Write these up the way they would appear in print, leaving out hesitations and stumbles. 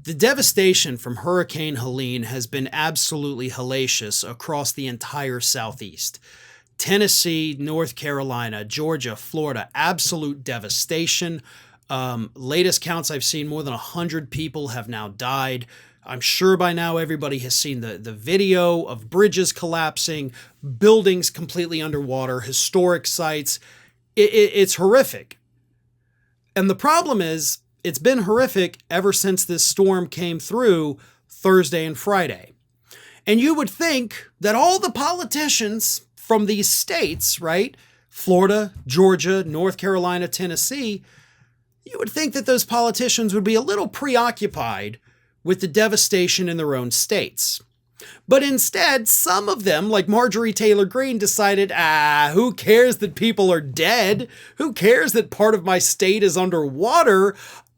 The devastation from Hurricane Helene has been absolutely hellacious across the entire Southeast. Tennessee, North Carolina, Georgia, Florida, absolute devastation. Latest counts I've seen, more than 100 people have now died. I'm sure by now everybody has seen the video of bridges collapsing, buildings completely underwater, historic sites. It's horrific. And the problem is, it's been horrific ever since this storm came through Thursday and Friday. And you would think that all the politicians from these states, right? Florida, Georgia, North Carolina, Tennessee, you would think that those politicians would be a little preoccupied with the devastation in their own states. But instead, some of them, like Marjorie Taylor Greene, decided, who cares that people are dead? Who cares that part of my state is underwater?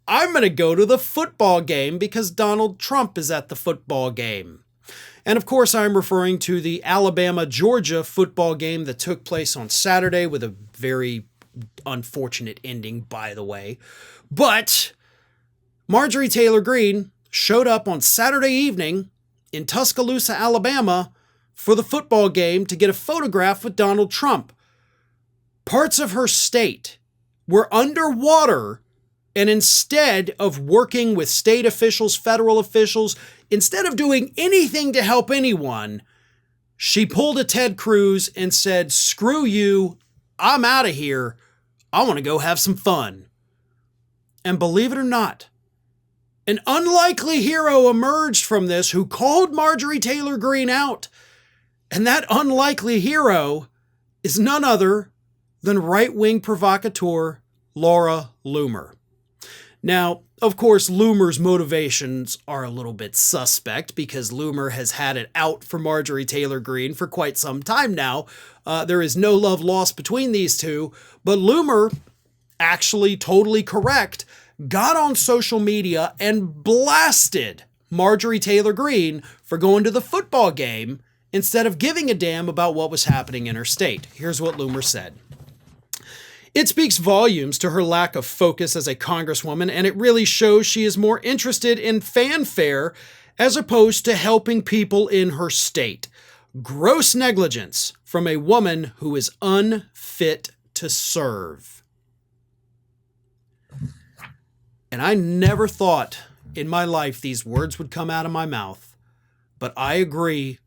I'm going to go to the football game because Donald Trump is at the football game. And of course, I'm referring to the Alabama-Georgia football game that took place on Saturday with a very unfortunate ending, by the way. But Marjorie Taylor Greene showed up on Saturday evening in Tuscaloosa, Alabama for the football game to get a photograph with Donald Trump. Parts of her state were underwater, and instead of working with state officials, federal officials, instead of doing anything to help anyone, she pulled a Ted Cruz and said, screw you, I'm out of here. I want to go have some fun. And believe it or not, an unlikely hero emerged from this who called Marjorie Taylor Greene out. And that unlikely hero is none other than right-wing provocateur Laura Loomer. Now, of course, Loomer's motivations are a little bit suspect because Loomer has had it out for Marjorie Taylor Greene for quite some time now. There is no love lost between these two, but Loomer, actually totally correct, got on social media and blasted Marjorie Taylor Greene for going to the football game instead of giving a damn about what was happening in her state. Here's what Loomer said. It speaks volumes to her lack of focus as a congresswoman, and it really shows she is more interested in fanfare as opposed to helping people in her state. Gross negligence from a woman who is unfit to serve. And I never thought in my life these words would come out of my mouth, but I agree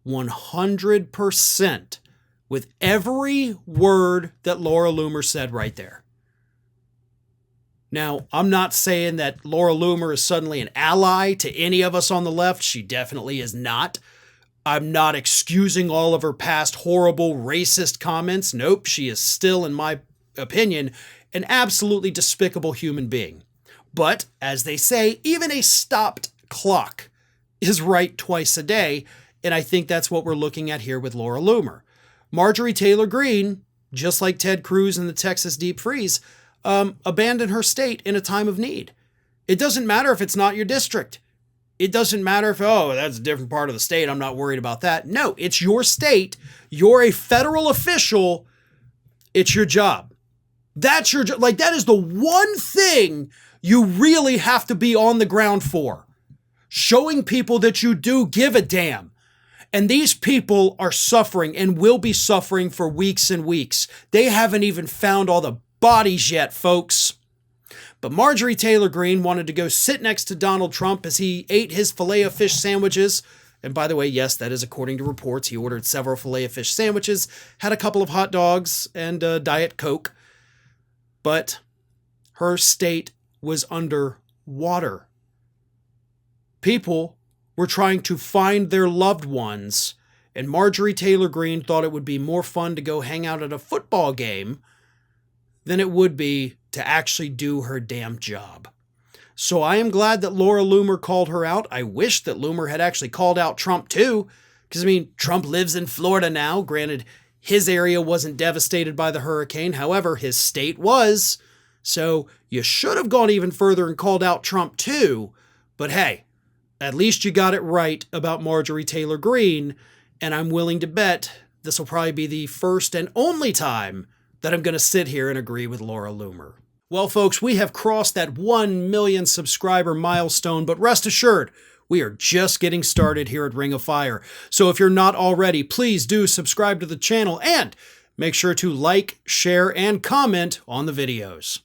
100% with every word that Laura Loomer said right there. Now, I'm not saying that Laura Loomer is suddenly an ally to any of us on the left. She definitely is not. I'm not excusing all of her past horrible racist comments. Nope, she is still, in my opinion, an absolutely despicable human being. But, as they say, even a stopped clock is right twice a day, and I think that's what we're looking at here with Laura Loomer. Marjorie Taylor Greene, just like Ted Cruz in the Texas deep freeze, abandoned her state in a time of need. It doesn't matter if it's not your district. It doesn't matter if, that's a different part of the state, I'm not worried about that. No, it's your state. You're a federal official. It's your job. That's your job. Like, that is the one thing you really have to be on the ground for. Showing people that you do give a damn. And these people are suffering and will be suffering for weeks and weeks. They haven't even found all the bodies yet, folks. But Marjorie Taylor Greene wanted to go sit next to Donald Trump as he ate his Filet-O-Fish sandwiches. And by the way, yes, that is according to reports. He ordered several Filet-O-Fish sandwiches, had a couple of hot dogs, and Diet Coke. But her state was under water. People were trying to find their loved ones, and Marjorie Taylor Greene thought it would be more fun to go hang out at a football game than it would be to actually do her damn job. So I am glad that Laura Loomer called her out. I wish that Loomer had actually called out Trump too, because Trump lives in Florida now. Granted, his area wasn't devastated by the hurricane. However, his state was. So you should have gone even further and called out Trump too. But hey, at least you got it right about Marjorie Taylor Greene, and I'm willing to bet this will probably be the first and only time that I'm going to sit here and agree with Laura Loomer. Well, folks, we have crossed that 1 million subscriber milestone, but rest assured, we are just getting started here at Ring of Fire. So if you're not already, please do subscribe to the channel and make sure to like, share, and comment on the videos.